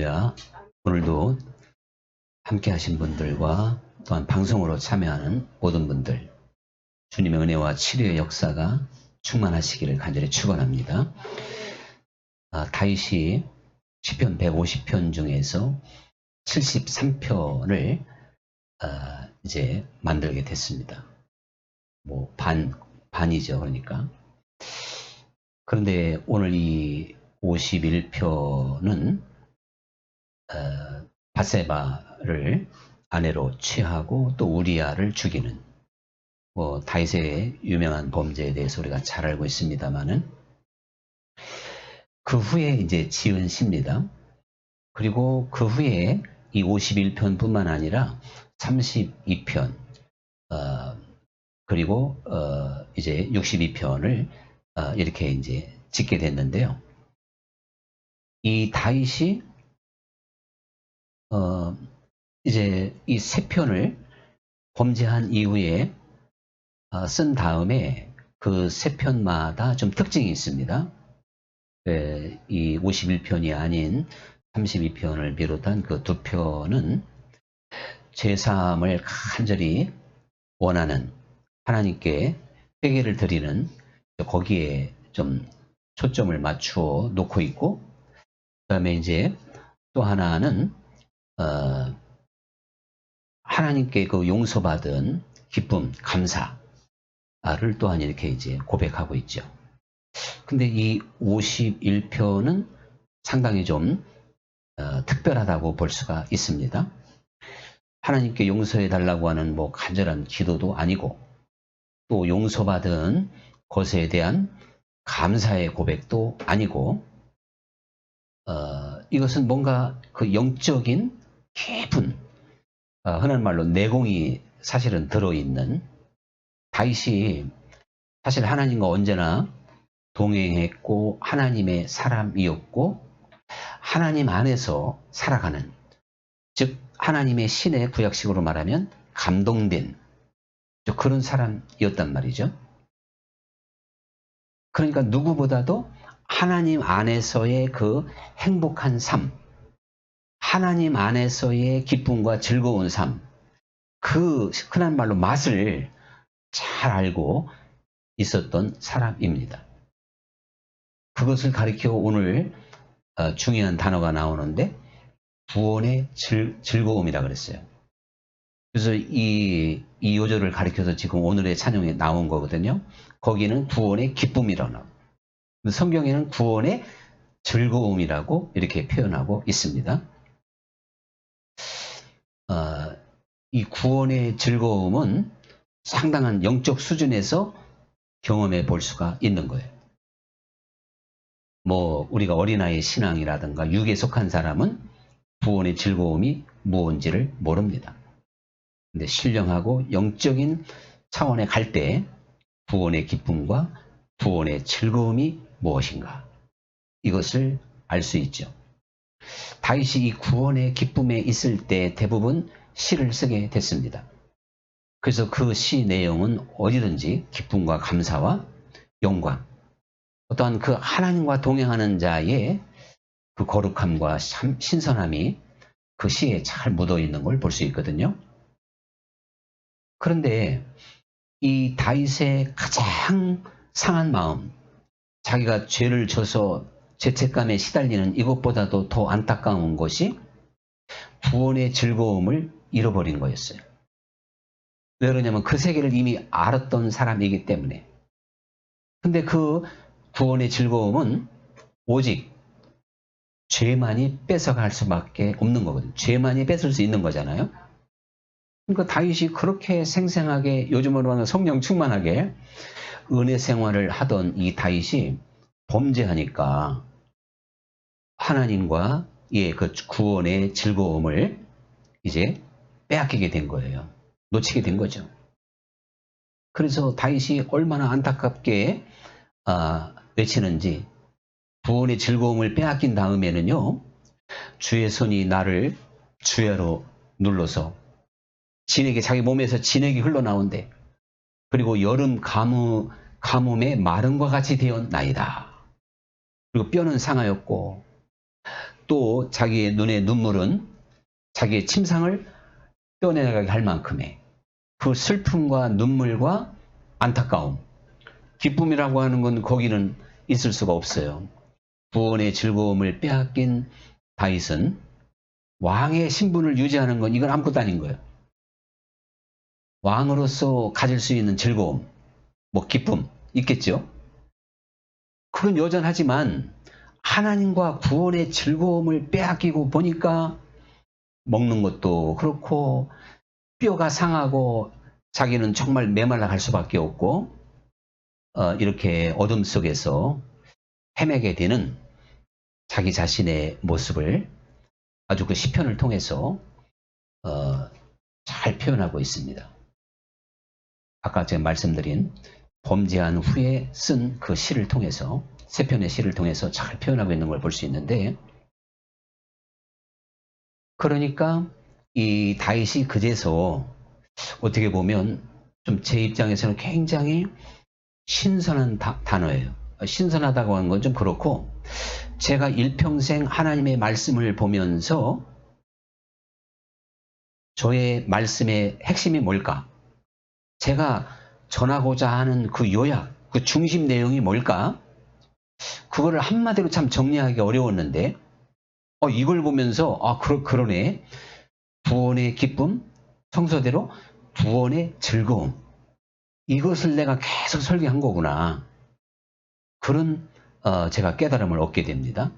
야, 오늘도 함께 하신 분들과 또한 방송으로 참여하는 모든 분들, 주님의 은혜와 치료의 역사가 충만하시기를 간절히 축원합니다. 다윗이 시편 150편 중에서 73편을 이제 만들게 됐습니다. 반이죠, 그러니까. 그런데 오늘 이 51편은 밧세바를 아내로 취하고 또 우리아를 죽이는 다윗의 유명한 범죄에 대해서 우리가 잘 알고 있습니다만은 그 후에 이제 지은 시입니다. 그리고 그 후에 이 51편뿐만 아니라 32편 그리고 이제 62편을 이렇게 이제 짓게 됐는데요. 이 다윗이 이제 이 세 편을 범죄한 이후에 쓴 다음에 그 세 편마다 좀 특징이 있습니다. 이 51편이 아닌 32편을 비롯한 그 두 편은 제사함을 간절히 원하는 하나님께 회개를 드리는 거기에 좀 초점을 맞추어 놓고 있고, 그 다음에 이제 또 하나는 하나님께 그 용서받은 기쁨, 감사를 또한 이렇게 이제 고백하고 있죠. 근데 이 51편은 상당히 좀 특별하다고 볼 수가 있습니다. 하나님께 용서해 달라고 하는 간절한 기도도 아니고, 또 용서받은 것에 대한 감사의 고백도 아니고, 이것은 뭔가 그 영적인 깊은 흔한 말로 내공이 사실은 들어있는, 다윗이 사실 하나님과 언제나 동행했고 하나님의 사람이었고 하나님 안에서 살아가는, 즉 하나님의 신의 구약식으로 말하면 감동된 그런 사람이었단 말이죠. 그러니까 누구보다도 하나님 안에서의 그 행복한 삶, 하나님 안에서의 기쁨과 즐거운 삶, 그 흔한 말로 맛을 잘 알고 있었던 사람입니다. 그것을 가리켜 오늘 중요한 단어가 나오는데 구원의 즐거움이라 그랬어요. 그래서 이 요절을 가리켜서 지금 오늘의 찬양에 나온 거거든요. 거기는 구원의 기쁨이라고, 성경에는 구원의 즐거움이라고 이렇게 표현하고 있습니다. 이 구원의 즐거움은 상당한 영적 수준에서 경험해 볼 수가 있는 거예요. 우리가 어린아이 신앙이라든가 육에 속한 사람은 구원의 즐거움이 무엇인지를 모릅니다. 근데 신령하고 영적인 차원에 갈 때 구원의 기쁨과 구원의 즐거움이 무엇인가, 이것을 알 수 있죠. 다윗이 이 구원의 기쁨에 있을 때 대부분 시를 쓰게 됐습니다. 그래서 그 시 내용은 어디든지 기쁨과 감사와 영광, 어떠한 그 하나님과 동행하는 자의 그 거룩함과 신선함이 그 시에 잘 묻어 있는 걸 볼 수 있거든요. 그런데 이 다윗의 가장 상한 마음, 자기가 죄를 져서 죄책감에 시달리는 이것보다도 더 안타까운 것이 구원의 즐거움을 잃어버린 거였어요. 왜 그러냐면 그 세계를 이미 알았던 사람이기 때문에. 근데 그 구원의 즐거움은 오직 죄만이 뺏어갈 수밖에 없는 거거든요. 죄만이 뺏을 수 있는 거잖아요. 그러니까 다윗이 그렇게 생생하게, 요즘으로 하면 성령 충만하게 은혜 생활을 하던 이 다윗이 범죄하니까 하나님과의 그 구원의 즐거움을 이제 빼앗기게 된 거예요. 놓치게 된 거죠. 그래서 다윗이 얼마나 안타깝게 외치는지, 구원의 즐거움을 빼앗긴 다음에는요, 주의 손이 나를 주야로 눌러서 자기 몸에서 진액이 흘러나온대. 그리고 여름 가뭄에 마름과 같이 되었나이다. 그리고 뼈는 상하였고 또 자기의 눈의 눈물은 자기의 침상을 떼어내가게 할 만큼의 그 슬픔과 눈물과 안타까움, 기쁨이라고 하는 건 거기는 있을 수가 없어요. 구원의 즐거움을 빼앗긴 다윗은 왕의 신분을 유지하는 건 이건 아무것도 아닌 거예요. 왕으로서 가질 수 있는 즐거움, 뭐 기쁨 있겠죠. 그건 여전하지만 하나님과 구원의 즐거움을 빼앗기고 보니까 먹는 것도 그렇고 뼈가 상하고 자기는 정말 메말라 갈 수밖에 없고 이렇게 어둠 속에서 헤매게 되는 자기 자신의 모습을 아주 그 시편을 통해서 잘 표현하고 있습니다. 아까 제가 말씀드린 범죄한 후에 쓴 그 시를 통해서 세 편의 시를 통해서 잘 표현하고 있는 걸 볼 수 있는데, 그러니까 이 다윗이 그제서 어떻게 보면 좀 제 입장에서는 굉장히 신선한 단어예요. 신선하다고 하는 건 좀 그렇고, 제가 일평생 하나님의 말씀을 보면서 저의 말씀의 핵심이 뭘까? 제가 전하고자 하는 그 요약, 그 중심 내용이 뭘까? 그거를 한마디로 참 정리하기 어려웠는데 이걸 보면서 그러네. 구원의 기쁨, 성서대로 구원의 즐거움. 이것을 내가 계속 설계한 거구나. 그런 제가 깨달음을 얻게 됩니다.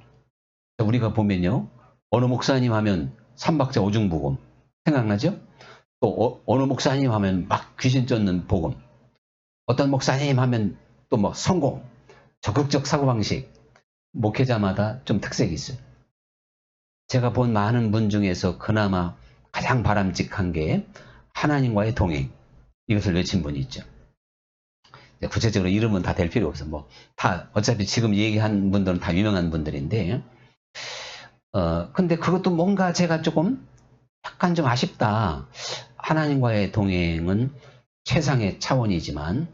우리가 보면요. 어느 목사님 하면 삼박자 오중복음 생각나죠? 또 어느 목사님 하면 막 귀신 쫓는 복음. 어떤 목사님 하면 또 뭐 성공, 적극적 사고방식. 목회자마다 좀 특색이 있어요. 제가 본 많은 분 중에서 그나마 가장 바람직한 게 하나님과의 동행. 이것을 외친 분이 있죠. 구체적으로 이름은 다 될 필요 없어. 다 어차피 지금 얘기한 분들은 다 유명한 분들인데, 근데 그것도 뭔가 제가 약간 좀 아쉽다. 하나님과의 동행은 최상의 차원이지만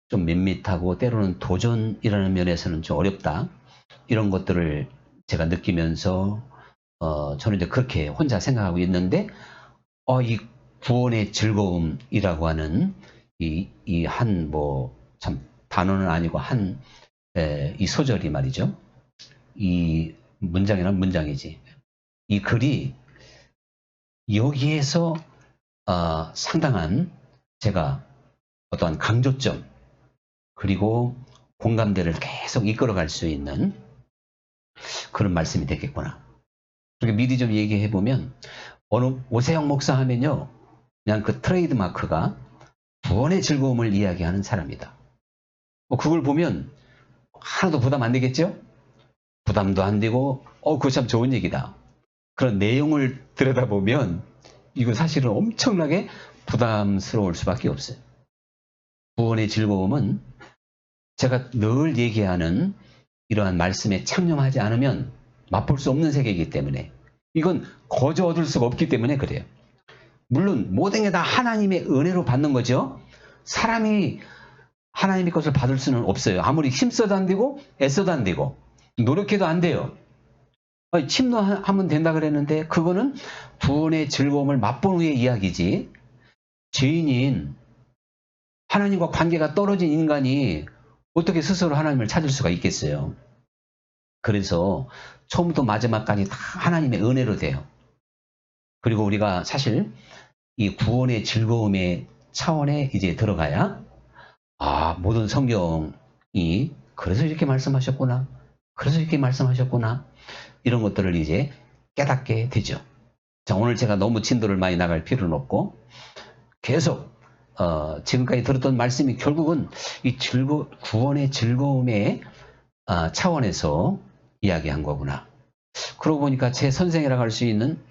좀 밋밋하고 때로는 도전이라는 면에서는 좀 어렵다. 이런 것들을 제가 느끼면서 저는 이제 그렇게 혼자 생각하고 있는데 이 구원의 즐거움이라고 하는 이 한 참 단어는 아니고 이 소절이 말이죠. 이 문장이란 문장이지. 이 글이 여기에서 상당한 제가 어떠한 강조점 그리고 공감대를 계속 이끌어갈 수 있는 그런 말씀이 되겠구나. 그렇게 미리 좀 얘기해 보면 어느 오세영 목사 하면요, 그냥 그 트레이드 마크가 구원의 즐거움을 이야기하는 사람이다. 그걸 보면 하나도 부담 안 되겠죠? 부담도 안 되고 그거 참 좋은 얘기다. 그런 내용을 들여다보면 이거 사실은 엄청나게 부담스러울 수밖에 없어요. 구원의 즐거움은 제가 늘 얘기하는 이러한 말씀에 창념하지 않으면 맛볼 수 없는 세계이기 때문에 이건 거저 얻을 수가 없기 때문에 그래요. 물론 모든 게 다 하나님의 은혜로 받는 거죠. 사람이 하나님의 것을 받을 수는 없어요. 아무리 힘써도 안 되고 애써도 안 되고 노력해도 안 돼요. 침노하면 된다 그랬는데 그거는 구원의 즐거움을 맛본 후의 이야기지, 죄인인 하나님과 관계가 떨어진 인간이 어떻게 스스로 하나님을 찾을 수가 있겠어요. 그래서 처음부터 마지막까지 다 하나님의 은혜로 돼요. 그리고 우리가 사실 이 구원의 즐거움의 차원에 이제 들어가야 모든 성경이 그래서 이렇게 말씀하셨구나. 그래서 이렇게 말씀하셨구나. 이런 것들을 이제 깨닫게 되죠. 자, 오늘 제가 너무 진도를 많이 나갈 필요는 없고 계속 지금까지 들었던 말씀이 결국은 이 구원의 즐거움의 차원에서 이야기한 거구나. 그러고 보니까 제 선생이라고 할 수 있는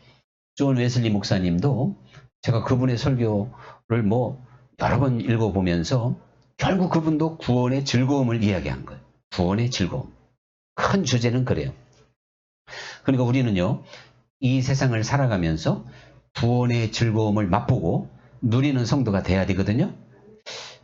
존 웨슬리 목사님도 제가 그분의 설교를 여러 번 읽어보면서 결국 그분도 구원의 즐거움을 이야기한 거예요. 구원의 즐거움. 큰 주제는 그래요. 그러니까 우리는요, 이 세상을 살아가면서 구원의 즐거움을 맛보고 누리는 성도가 돼야 되거든요.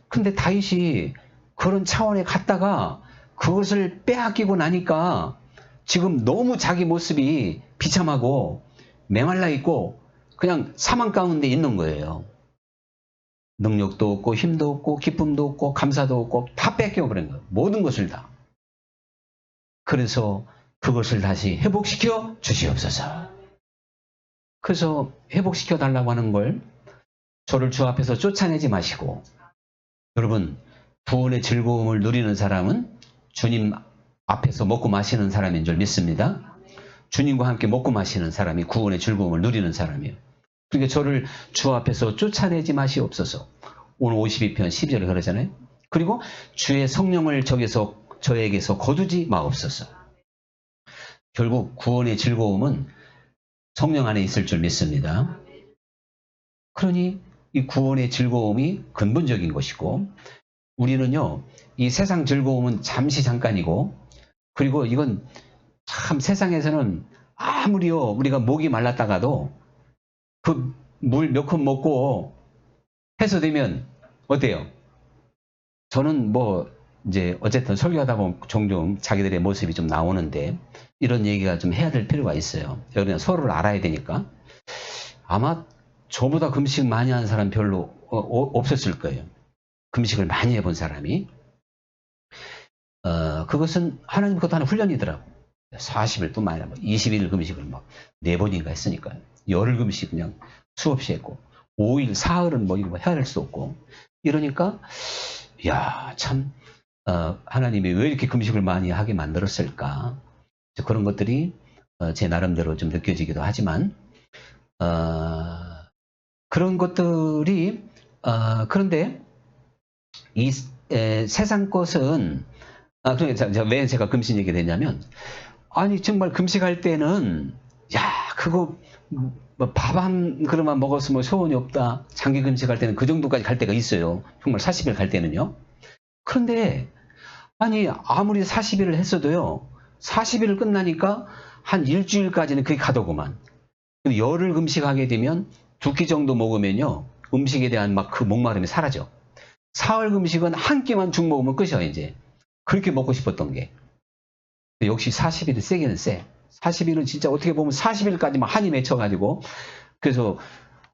근데 다윗이 그런 차원에 갔다가 그것을 빼앗기고 나니까 지금 너무 자기 모습이 비참하고 메말라 있고 그냥 사망 가운데 있는 거예요. 능력도 없고 힘도 없고 기쁨도 없고 감사도 없고 다 뺏겨버린 거예요. 모든 것을 다. 그래서 그것을 다시 회복시켜 주시옵소서. 그래서 회복시켜 달라고 하는 걸 저를 주 앞에서 쫓아내지 마시고, 여러분, 구원의 즐거움을 누리는 사람은 주님 앞에서 먹고 마시는 사람인 줄 믿습니다. 주님과 함께 먹고 마시는 사람이 구원의 즐거움을 누리는 사람이에요. 그러니까 저를 주 앞에서 쫓아내지 마시옵소서. 오늘 52편 12절에 그러잖아요. 그리고 주의 성령을 저에게서 거두지 마옵소서. 결국 구원의 즐거움은 성령 안에 있을 줄 믿습니다. 그러니 이 구원의 즐거움이 근본적인 것이고, 우리는요, 이 세상 즐거움은 잠시 잠깐이고, 그리고 이건 참 세상에서는 아무리요, 우리가 목이 말랐다가도 그 물 몇 컵 먹고 해소되면 어때요? 저는 뭐 이제 어쨌든 설교하다 보면 종종 자기들의 모습이 좀 나오는데 이런 얘기가 좀 해야 될 필요가 있어요. 여러분 서로를 알아야 되니까. 아마 저보다 금식 많이 한 사람 별로 없었을 거예요. 금식을 많이 해본 사람이. 그것은 하나님 것도 하나 훈련이더라고. 40일 뿐만 아니라 20일 금식을 막 4번인가 했으니까요. 열흘 금식 그냥 수없이 했고, 5일, 사흘은 뭐 이거 해야 할 수 없고. 이러니까, 야, 참, 하나님이 왜 이렇게 금식을 많이 하게 만들었을까? 그런 것들이 제 나름대로 좀 느껴지기도 하지만, 그런 것들이, 그런데 이 세상 것은, 그러니까 왜 제가 금식 얘기 되냐면, 아니, 정말 금식할 때는, 야, 그거, 밥 한 그릇만 먹었으면 소원이 없다. 장기 금식할 때는 그 정도까지 갈 때가 있어요. 정말 40일 갈 때는요. 그런데, 아니, 아무리 40일을 했어도요, 40일을 끝나니까 한 일주일까지는 그게 가더구만. 근데 열흘 금식하게 되면 2끼 정도 먹으면요, 음식에 대한 막 그 목마름이 사라져. 사흘 금식은 한 끼만 죽 먹으면 끝이야, 이제. 그렇게 먹고 싶었던 게. 역시 40일은 세기는 세. 40일은 진짜 어떻게 보면 40일까지만 한이 맺혀가지고, 그래서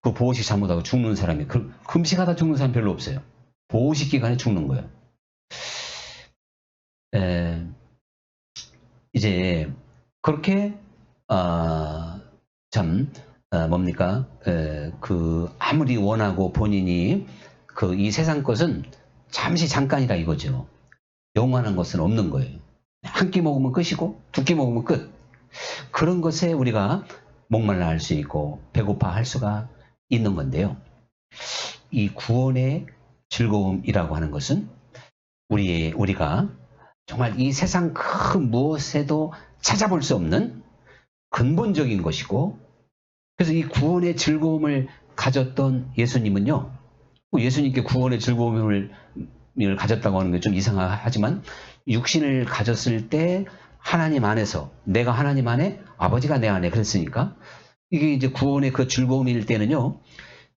그 보호식 잘못하고 죽는 사람이, 금식하다 죽는 사람 별로 없어요. 보호식 기간에 죽는 거예요. 이제, 그렇게, 아무리 원하고 본인이 이 세상 것은 잠시 잠깐이라 이거죠. 영원한 것은 없는 거예요. 한 끼 먹으면 끝이고 2끼 먹으면 끝. 그런 것에 우리가 목말라 할 수 있고 배고파 할 수가 있는 건데요. 이 구원의 즐거움이라고 하는 것은 우리가 정말 이 세상 그 무엇에도 찾아볼 수 없는 근본적인 것이고, 그래서 이 구원의 즐거움을 가졌던 예수님은요, 예수님께 구원의 즐거움을 가졌다고 하는 게 좀 이상하지만, 육신을 가졌을 때 하나님 안에서, 내가 하나님 안에, 아버지가 내 안에 그랬으니까, 이게 이제 구원의 그 즐거움일 때는요,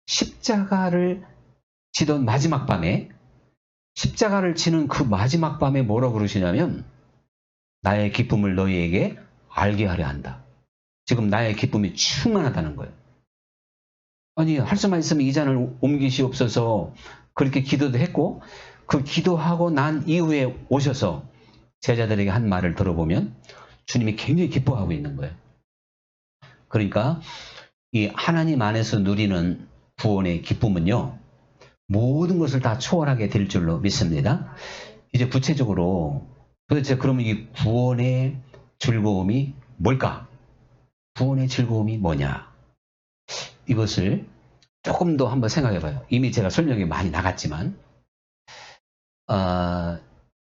십자가를 지던 마지막 밤에, 십자가를 지는 그 마지막 밤에 뭐라고 그러시냐면, 나의 기쁨을 너희에게 알게 하려 한다. 지금 나의 기쁨이 충만하다는 거예요. 아니, 할 수만 있으면 이 잔을 옮기시옵소서, 그렇게 기도도 했고, 그 기도하고 난 이후에 오셔서 제자들에게 한 말을 들어보면 주님이 굉장히 기뻐하고 있는 거예요. 그러니까 이 하나님 안에서 누리는 구원의 기쁨은요, 모든 것을 다 초월하게 될 줄로 믿습니다. 이제 구체적으로 도대체 그러면 이 구원의 즐거움이 뭘까? 구원의 즐거움이 뭐냐? 이것을 조금 더 한번 생각해 봐요. 이미 제가 설명이 많이 나갔지만,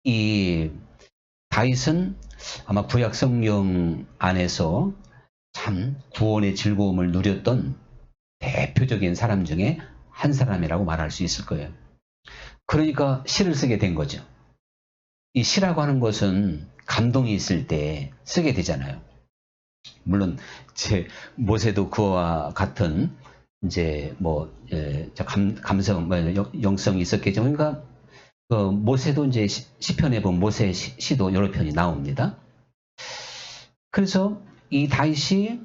이 다윗은 아마 구약 성경 안에서 참 구원의 즐거움을 누렸던 대표적인 사람 중에 한 사람이라고 말할 수 있을 거예요. 그러니까 시를 쓰게 된 거죠. 이 시라고 하는 것은 감동이 있을 때 쓰게 되잖아요. 물론 제 모세도 그와 같은 이제 감성, 영성이 있었겠죠. 그러니까 모세도 이제 시편에 보면 모세 시도 여러 편이 나옵니다. 그래서 이 다윗이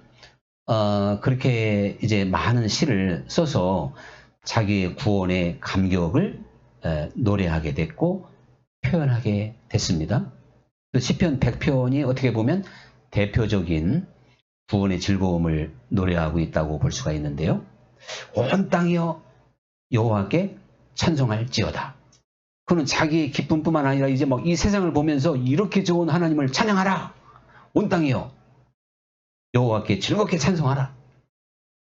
그렇게 이제 많은 시를 써서 자기의 구원의 감격을 노래하게 됐고 표현하게 됐습니다. 시편 100편이 어떻게 보면 대표적인 구원의 즐거움을 노래하고 있다고 볼 수가 있는데요. 온 땅이여 여호와께 찬송할지어다. 그는 자기의 기쁨뿐만 아니라 이제 막 이 세상을 보면서 이렇게 좋은 하나님을 찬양하라. 온 땅이여 여호와께 즐겁게 찬송하라.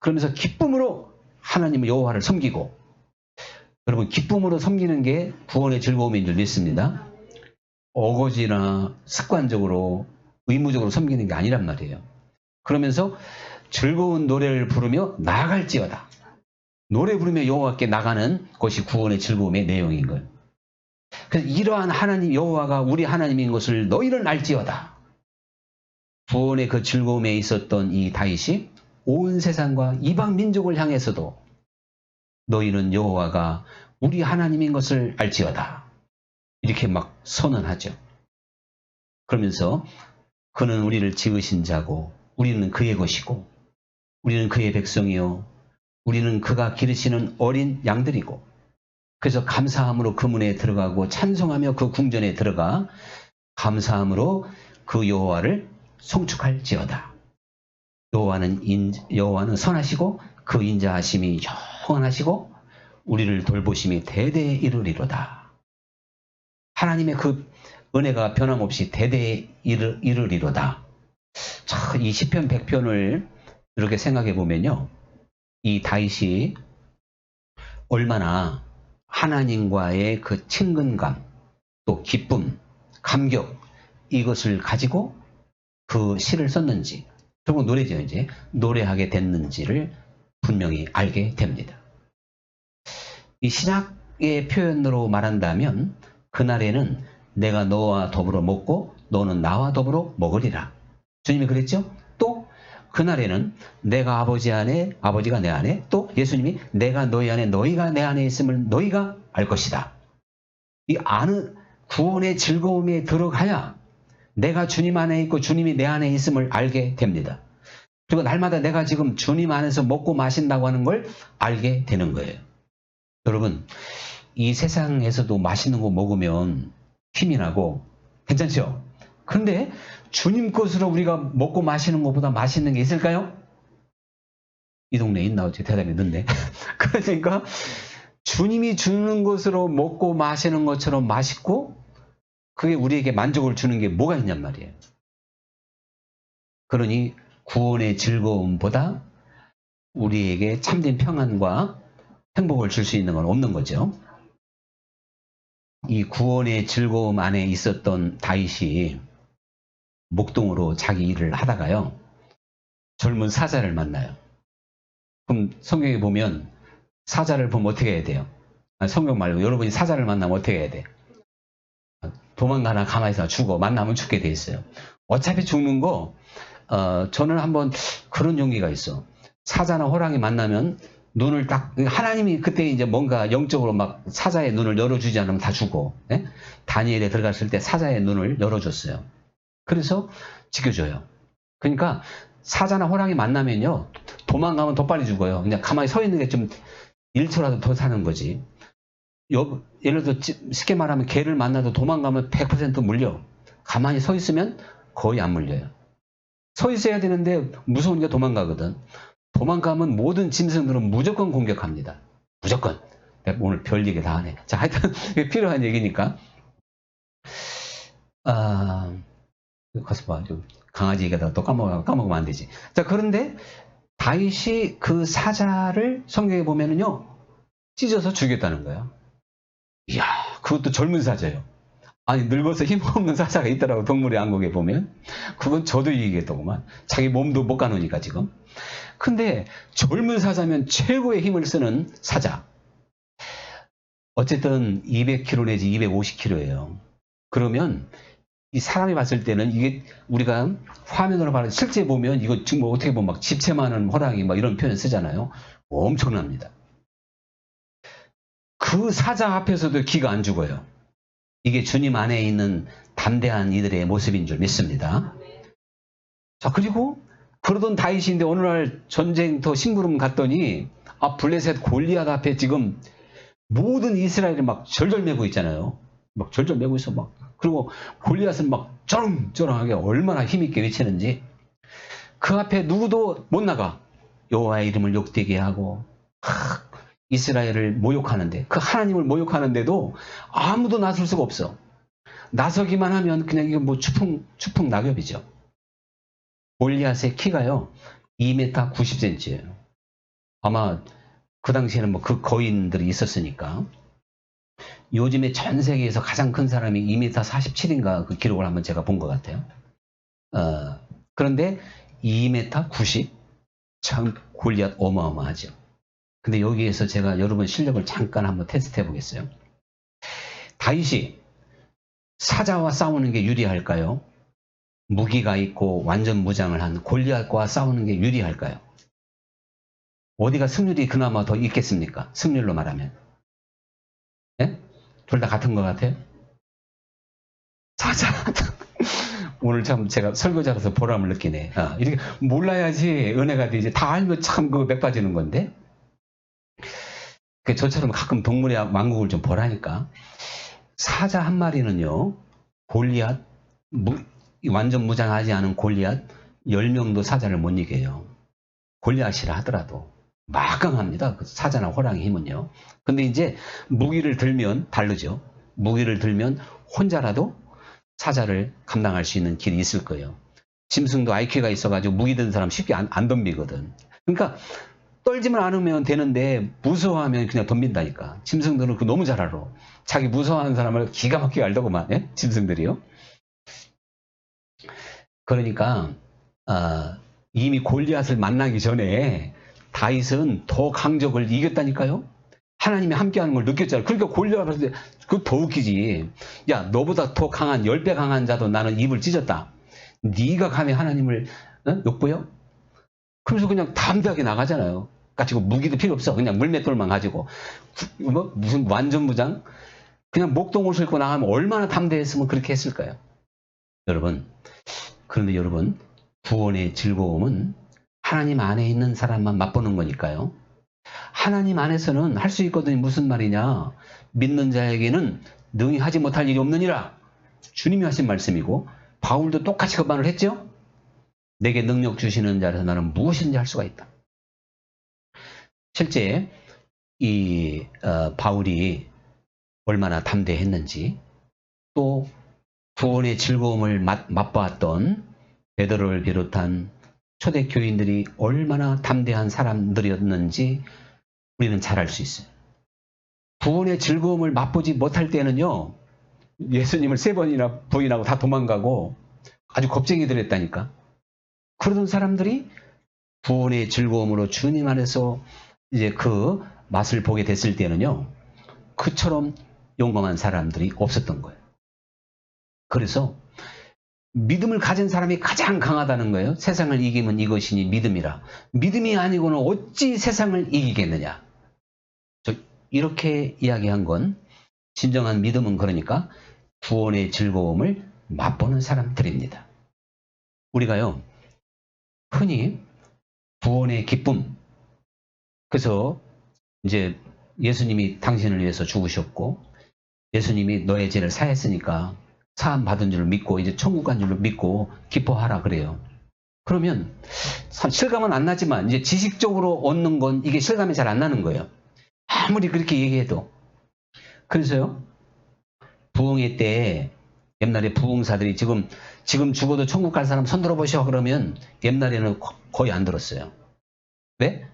그러면서 기쁨으로 하나님 여호와를 섬기고, 여러분 기쁨으로 섬기는 게 구원의 즐거움인 줄 믿습니다. 어거지나 습관적으로 의무적으로 섬기는 게 아니란 말이에요. 그러면서 즐거운 노래를 부르며 나아갈지어다. 노래 부르며 여호와께 나가는 것이 구원의 즐거움의 내용인 거예요. 그래서 이러한 하나님 여호와가 우리 하나님인 것을 너희는 알지어다. 구원의 그 즐거움에 있었던 이 다윗이 온 세상과 이방 민족을 향해서도 너희는 여호와가 우리 하나님인 것을 알지어다. 이렇게 막 선언하죠. 그러면서 그는 우리를 지으신 자고 우리는 그의 것이고 우리는 그의 백성이요 우리는 그가 기르시는 어린 양들이고, 그래서 감사함으로 그 문에 들어가고 찬송하며 그 궁전에 들어가 감사함으로 그 여호와를 송축할지어다. 여호와는 선하시고 그 인자하심이 영원하시고 우리를 돌보심이 대대에 이르리로다. 하나님의 그 은혜가 변함없이 대대에 이르리로다. 자, 이 시편 100편을 이렇게 생각해 보면요, 이 다윗이 얼마나 하나님과의 그 친근감, 또 기쁨, 감격, 이것을 가지고 그 시를 썼는지, 결국 노래죠, 이제 노래하게 됐는지를 분명히 알게 됩니다. 이 신약의 표현으로 말한다면 그날에는 내가 너와 더불어 먹고 너는 나와 더불어 먹으리라. 주님이 그랬죠? 또 그날에는 내가 아버지 안에, 아버지가 내 안에, 또 예수님이 내가 너희 안에, 너희가 내 안에 있음을 너희가 알 것이다. 이 아는 구원의 즐거움에 들어가야 내가 주님 안에 있고 주님이 내 안에 있음을 알게 됩니다. 그리고 날마다 내가 지금 주님 안에서 먹고 마신다고 하는 걸 알게 되는 거예요. 여러분, 이 세상에서도 맛있는 거 먹으면 힘이 나고 괜찮죠? 그런데 주님 것으로 우리가 먹고 마시는 것보다 맛있는 게 있을까요? 이 동네에 있나? 어째 대답이 늦네. 그러니까 주님이 주는 것으로 먹고 마시는 것처럼 맛있고 그게 우리에게 만족을 주는 게 뭐가 있냔 말이에요. 그러니 구원의 즐거움보다 우리에게 참된 평안과 행복을 줄 수 있는 건 없는 거죠. 이 구원의 즐거움 안에 있었던 다윗이 목동으로 자기 일을 하다가요, 젊은 사자를 만나요. 그럼 성경에 보면 사자를 보면 어떻게 해야 돼요? 성경 말고 여러분이 사자를 만나면 어떻게 해야 돼? 도망가나 가만히 있어 죽어. 만나면 죽게 돼 있어요. 어차피 죽는 거, 저는 한번 그런 용기가 있어. 사자나 호랑이 만나면 눈을 딱, 하나님이 그때 이제 뭔가 영적으로 막 사자의 눈을 열어주지 않으면 다 죽어. 예? 다니엘에 들어갔을 때 사자의 눈을 열어줬어요. 그래서 지켜줘요. 그러니까 사자나 호랑이 만나면요, 도망가면 더 빨리 죽어요. 그냥 가만히 서 있는 게 좀 1초라도 더 사는 거지. 예를 들어 쉽게 말하면 개를 만나도 도망가면 100% 물려. 가만히 서 있으면 거의 안 물려요. 서 있어야 되는데 무서운 게 도망가거든. 도망가면 모든 짐승들은 무조건 공격합니다. 무조건. 내가 오늘 별 얘기 다 하네. 자, 하여튼 필요한 얘기니까. 가서 봐. 강아지 얘기하다가 또 까먹으면 안 되지. 자, 그런데 다윗이 그 사자를 성경에 보면은요, 찢어서 죽였다는 거예요. 이야, 그것도 젊은 사자예요. 아니, 늙어서 힘없는 사자가 있더라고, 동물의 왕국에 보면. 그건 저도 얘기했더구만. 자기 몸도 못 가누니까 지금. 근데 젊은 사자면 최고의 힘을 쓰는 사자. 어쨌든 200kg 내지 250kg예요. 그러면 이 사람이 봤을 때는 이게 우리가 화면으로 봐도 실제 보면 이거 지금 어떻게 보면 막 집채 많은 호랑이 막 이런 표현 쓰잖아요. 엄청납니다. 그 사자 앞에서도 기가 안 죽어요. 이게 주님 안에 있는 담대한 이들의 모습인 줄 믿습니다. 자, 그리고 그러던 다윗인데 어느 날 전쟁터 심부름 갔더니 블레셋 골리앗 앞에 지금 모든 이스라엘이 막 절절매고 있잖아요. 막 절절매고 있어 막. 그리고 골리앗은 막 쩌렁쩌렁하게 얼마나 힘있게 외치는지 그 앞에 누구도 못 나가. 여호와의 이름을 욕되게 하고 이스라엘을 모욕하는데 그 하나님을 모욕하는데도 아무도 나설 수가 없어. 나서기만 하면 그냥 이거 뭐 추풍 낙엽이죠. 골리앗의 키가요 2m 90cm예요. 아마 그 당시에는 뭐 그 거인들이 있었으니까. 요즘에 전 세계에서 가장 큰 사람이 2m 47인가 그 기록을 한번 제가 본 것 같아요. 그런데 2m 90? 참 골리앗 어마어마하죠. 근데 여기에서 제가 여러분 실력을 잠깐 한번 테스트 해보겠어요. 다윗이 사자와 싸우는 게 유리할까요? 무기가 있고 완전 무장을 한 골리앗과 싸우는 게 유리할까요? 어디가 승률이 그나마 더 있겠습니까? 승률로 말하면. 예? 둘 다 같은 것 같아요? 사자. 오늘 참 제가 설교자로서 보람을 느끼네. 이렇게 몰라야지 은혜가 되지. 다 알면 참 그 맥 빠지는 건데. 저처럼 가끔 동물의 왕국을 좀 보라니까. 사자 한 마리는요, 골리앗, 완전 무장하지 않은 골리앗 10명도 사자를 못 이겨요. 골리앗이라 하더라도. 막강합니다. 그 사자나 호랑이 힘은요. 근데 이제 무기를 들면 다르죠. 무기를 들면 혼자라도 사자를 감당할 수 있는 길이 있을 거예요. 짐승도 IQ가 있어가지고 무기 든 사람 쉽게 안 덤비거든. 그러니까 떨지만 않으면 되는데 무서워하면 그냥 덤빈다니까. 짐승들은 그거 너무 잘 알아. 자기 무서워하는 사람을 기가 막히게 알더구만. 예? 짐승들이요. 그러니까 이미 골리앗을 만나기 전에 다윗은 더 강적을 이겼다니까요. 하나님이 함께하는 걸 느꼈잖아요. 그러니까 골리앗을 그거 더 웃기지. 야, 너보다 더 강한 10배 강한 자도 나는 입을 찢었다. 네가 감히 하나님을 욕보여? 그래서 그냥 담대하게 나가잖아요. 가지고 무기도 필요 없어. 그냥 물맷돌만 가지고 무슨 완전 무장? 그냥 목동을 싣고 나가면 얼마나 담대했으면 그렇게 했을까요? 여러분, 그런데 여러분, 구원의 즐거움은 하나님 안에 있는 사람만 맛보는 거니까요. 하나님 안에서는 할 수 있거든요. 무슨 말이냐? 믿는 자에게는 능히 하지 못할 일이 없느니라. 주님이 하신 말씀이고 바울도 똑같이 그 말을 했죠. 내게 능력 주시는 자라서 나는 무엇이든지 할 수가 있다. 실제 이 바울이 얼마나 담대했는지 또 구원의 즐거움을 맛보았던 베드로를 비롯한 초대 교인들이 얼마나 담대한 사람들이었는지 우리는 잘 알 수 있어요. 구원의 즐거움을 맛보지 못할 때는요. 예수님을 3번이나 부인하고 다 도망가고 아주 겁쟁이들했다니까. 그러던 사람들이 구원의 즐거움으로 주님 안에서 이제 그 맛을 보게 됐을 때는요. 그처럼 용감한 사람들이 없었던 거예요. 그래서 믿음을 가진 사람이 가장 강하다는 거예요. 세상을 이기면 이것이니 믿음이라. 믿음이 아니고는 어찌 세상을 이기겠느냐. 이렇게 이야기한 건 진정한 믿음은 그러니까 구원의 즐거움을 맛보는 사람들입니다. 우리가요. 흔히 구원의 기쁨. 그래서 이제 예수님이 당신을 위해서 죽으셨고 예수님이 너의 죄를 사했으니까 사함 받은 줄 믿고 이제 천국 간 줄 믿고 기뻐하라 그래요. 그러면 실감은 안 나지만 이제 지식적으로 얻는 건 이게 실감이 잘 안 나는 거예요. 아무리 그렇게 얘기해도. 그래서요. 부흥회 때 옛날에 부흥사들이 지금 죽어도 천국 갈 사람 손 들어보셔 그러면 옛날에는 거의 안 들었어요. 왜?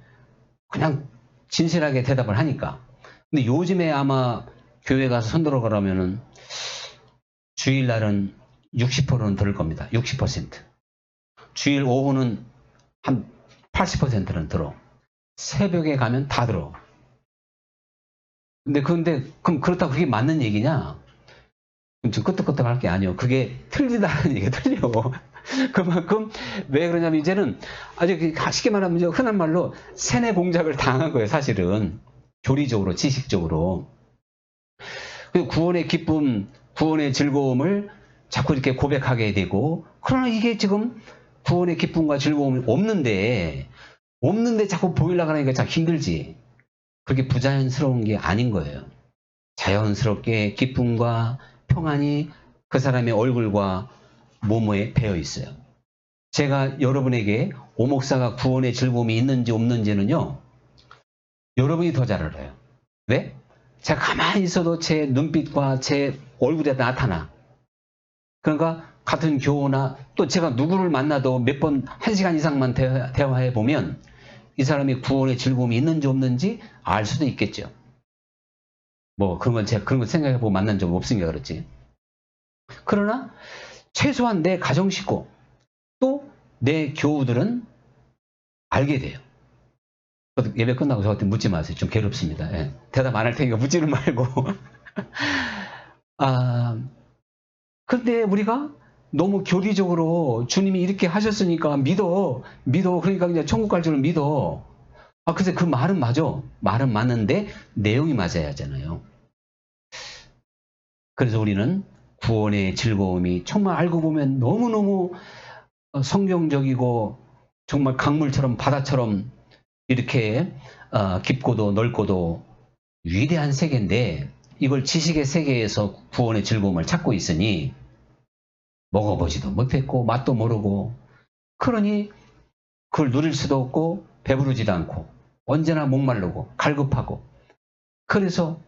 그냥 진실하게 대답을 하니까. 근데 요즘에 아마 교회 가서 손 들어 그러면은 주일날은 60%는 들을 겁니다. 60%. 주일 오후는 한 80%는 들어. 새벽에 가면 다 들어. 근데 그럼 그렇다고 그게 맞는 얘기냐? 좀 끄떡끄떡할 게 아니에요. 그게 틀리다는 얘기가 틀려. 그만큼 왜 그러냐면 이제는 아주 쉽게 말하면 흔한 말로 세뇌 공작을 당한 거예요. 사실은 교리적으로 지식적으로. 구원의 기쁨, 구원의 즐거움을 자꾸 이렇게 고백하게 되고 그러나 이게 지금 구원의 기쁨과 즐거움이 없는데 자꾸 보이려고 하니까 참 힘들지. 그렇게 부자연스러운 게 아닌 거예요. 자연스럽게 기쁨과 평안이 그 사람의 얼굴과 몸에 배어 있어요. 제가 여러분에게 오목사가 구원의 즐거움이 있는지 없는지는요, 여러분이 더 잘 알아요. 왜? 제가 가만히 있어도 제 눈빛과 제 얼굴에 나타나. 그러니까 같은 교우나 또 제가 누구를 만나도 몇 번, 1시간 이상만 대화해 보면 이 사람이 구원의 즐거움이 있는지 없는지 알 수도 있겠죠. 뭐 그런 건 제가 그런 거 생각해 보고 만난 적 없으니까 그렇지. 그러나 최소한 내 가정 식구 또 내 교우들은 알게 돼요. 예배 끝나고 저한테 묻지 마세요. 좀 괴롭습니다. 예. 대답 안 할 테니까 묻지는 말고. 근데 우리가 너무 교리적으로 주님이 이렇게 하셨으니까 믿어. 그러니까 그냥 천국 갈 줄을 믿어. 글쎄 그 말은 맞아. 말은 맞는데 내용이 맞아야 하잖아요. 그래서 우리는 구원의 즐거움이 정말 알고 보면 너무너무 성경적이고 정말 강물처럼 바다처럼 이렇게 깊고도 넓고도 위대한 세계인데 이걸 지식의 세계에서 구원의 즐거움을 찾고 있으니 먹어보지도 못했고 맛도 모르고 그러니 그걸 누릴 수도 없고 배부르지도 않고 언제나 목마르고 갈급하고 그래서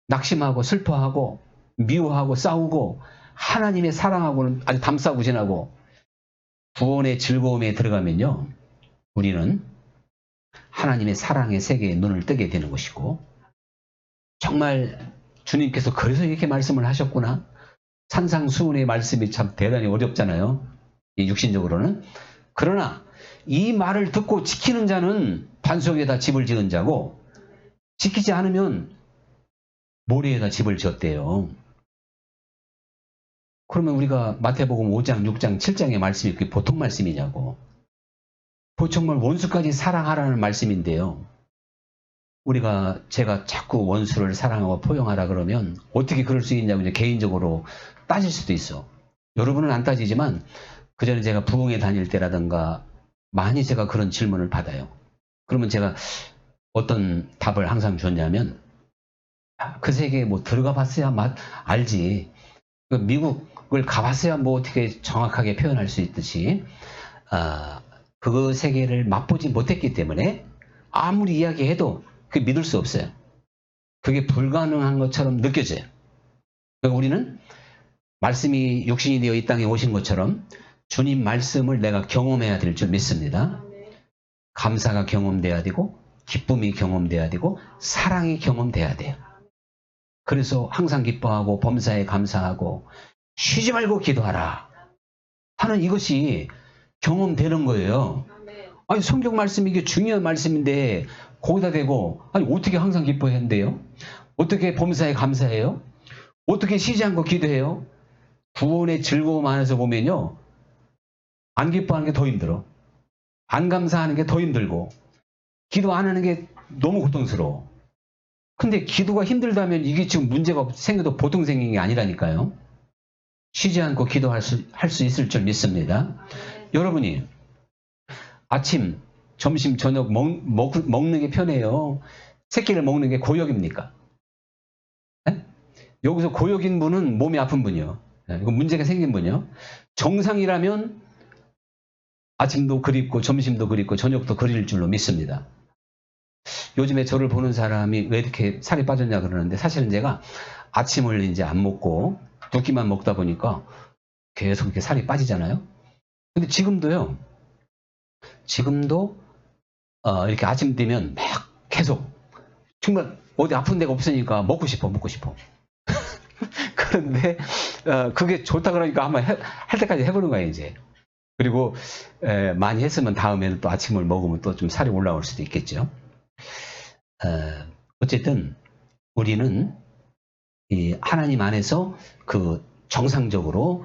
낙심하고 슬퍼하고 미워하고 싸우고 하나님의 사랑하고는 아주 담싸고 지나고 구원의 즐거움에 들어가면요 우리는 하나님의 사랑의 세계에 눈을 뜨게 되는 것이고 정말 주님께서 그래서 이렇게 말씀을 하셨구나. 산상수훈의 말씀이 참 대단히 어렵잖아요. 육신적으로는. 그러나 이 말을 듣고 지키는 자는 반석에다 집을 지은 자고 지키지 않으면 모래에다 집을 지었대요. 그러면 우리가 마태복음 5장, 6장, 7장의 말씀이 그게 보통 말씀이냐고. 정말 원수까지 사랑하라는 말씀인데요. 제가 자꾸 원수를 사랑하고 포용하라 그러면 어떻게 그럴 수 있냐고 이제 개인적으로 따질 수도 있어. 여러분은 안 따지지만 그 전에 제가 부흥회 다닐 때라든가 많이 제가 그런 질문을 받아요. 그러면 제가 어떤 답을 항상 줬냐면 그 세계에 뭐 들어가 봤어야 알지. 미국을 가봤어야 뭐 어떻게 정확하게 표현할 수 있듯이 그 세계를 맛보지 못했기 때문에 아무리 이야기해도 그게 믿을 수 없어요. 그게 불가능한 것처럼 느껴져요. 그러니까 우리는 말씀이 육신이 되어 이 땅에 오신 것처럼 주님 말씀을 내가 경험해야 될 줄 믿습니다. 감사가 경험돼야 되고 기쁨이 경험돼야 되고 사랑이 경험돼야 돼요. 그래서 항상 기뻐하고 범사에 감사하고 쉬지 말고 기도하라 하는 이것이 경험되는 거예요. 아니 성경 말씀이 이게 중요한 말씀인데 거기다 대고 아니 어떻게 항상 기뻐한대요? 어떻게 범사에 감사해요? 어떻게 쉬지 않고 기도해요? 구원의 즐거움 안에서 보면요. 안 기뻐하는 게 더 힘들어. 안 감사하는 게 더 힘들고 기도 안 하는 게 너무 고통스러워. 근데 기도가 힘들다면 이게 지금 문제가 생겨도 보통 생긴 게 아니라니까요. 쉬지 않고 기도할 수 있을 줄 믿습니다. 여러분이 아침, 점심, 저녁 먹는 게 편해요. 새끼를 먹는 게 고역입니까? 네? 여기서 고역인 분은 몸이 아픈 분이요. 이거 문제가 생긴 분이요. 정상이라면 아침도 그립고 점심도 그립고 저녁도 그릴 줄로 믿습니다. 요즘에 저를 보는 사람이 왜 이렇게 살이 빠졌냐 그러는데 사실은 제가 아침을 이제 안 먹고 두 끼만 먹다 보니까 계속 이렇게 살이 빠지잖아요. 근데 지금도 이렇게 아침 되면 막 계속 정말 어디 아픈 데가 없으니까 먹고 싶어. 그런데 그게 좋다 그러니까 한번 할 때까지 해보는 거예요 이제. 그리고 많이 했으면 다음에는 또 아침을 먹으면 또 좀 살이 올라올 수도 있겠죠. 어쨌든 우리는 이 하나님 안에서 그 정상적으로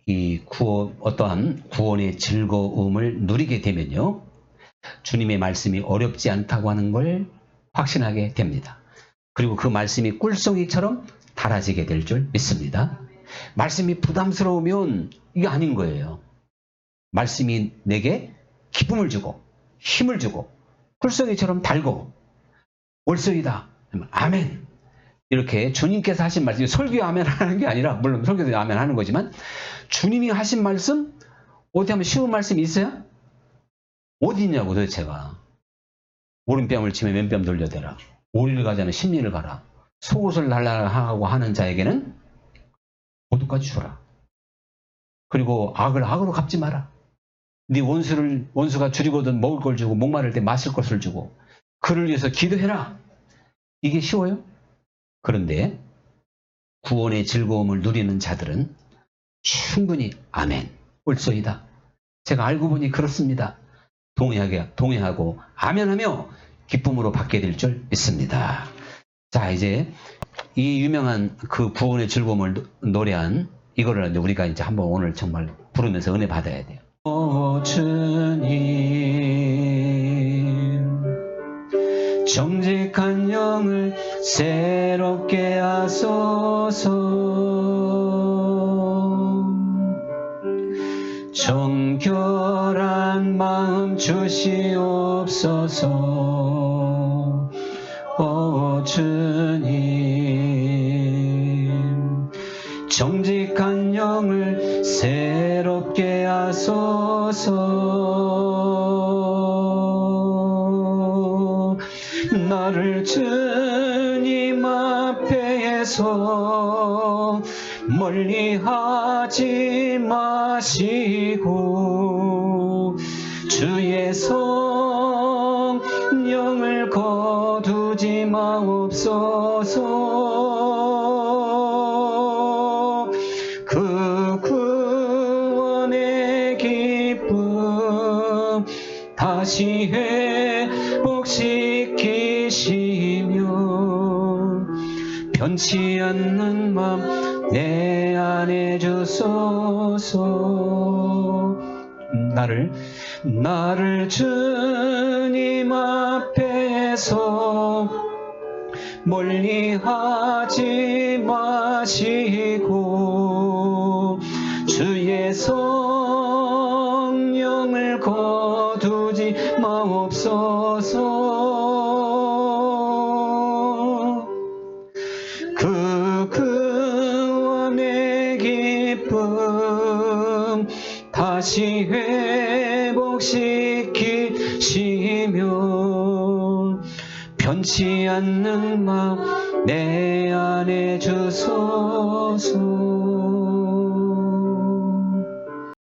이 어떠한 구원의 즐거움을 누리게 되면요. 주님의 말씀이 어렵지 않다고 하는 걸 확신하게 됩니다. 그리고 그 말씀이 꿀송이처럼 달아지게 될 줄 믿습니다. 말씀이 부담스러우면 이게 아닌 거예요. 말씀이 내게 기쁨을 주고 힘을 주고 꿀송이처럼 달고 올소이다. 아멘. 이렇게 주님께서 하신 말씀, 설교 아멘 하는 게 아니라, 물론 설교도 아멘 하는 거지만, 주님이 하신 말씀, 어디 하면 쉬운 말씀이 있어요? 어디 있냐고 도대체가. 오른뺨을 치며 왼뺨 돌려대라. 오리를 가자면 십리를 가라. 속옷을 달라 하고 하는 자에게는 모두까지 주라. 그리고 악을 악으로 갚지 마라. 네 원수가 줄이거든 먹을 걸 주고 목마를 때 마실 것을 주고 그를 위해서 기도해라. 이게 쉬워요? 그런데 구원의 즐거움을 누리는 자들은 충분히 아멘, 옳소이다. 제가 알고 보니 그렇습니다. 동의하고 아멘하며 기쁨으로 받게 될 줄 믿습니다. 자, 이제 이 유명한 그 구원의 즐거움을 노래한 이거를 우리가 이제 한번 오늘 정말 부르면서 은혜 받아야 돼요. 오 주님, 정직한 영을 새롭게 하소서. 정결한 마음 주시옵소서. 오 주님, 정직한 영을 새롭게 하소서. 나를 주님 앞에서 멀리하지 마시고 주의 성령을 거두지 마옵소서. 그 구원의 기쁨 다시 회복시키시며 변치 않는 맘 내 안에 주소서. 나를 주님 앞에서 멀리하지 마시고 주의 성령을 거두지 마옵소서. 그 구원의 기쁨 다시 회복시키시며 변치 않는 마음 내 안에 주소서.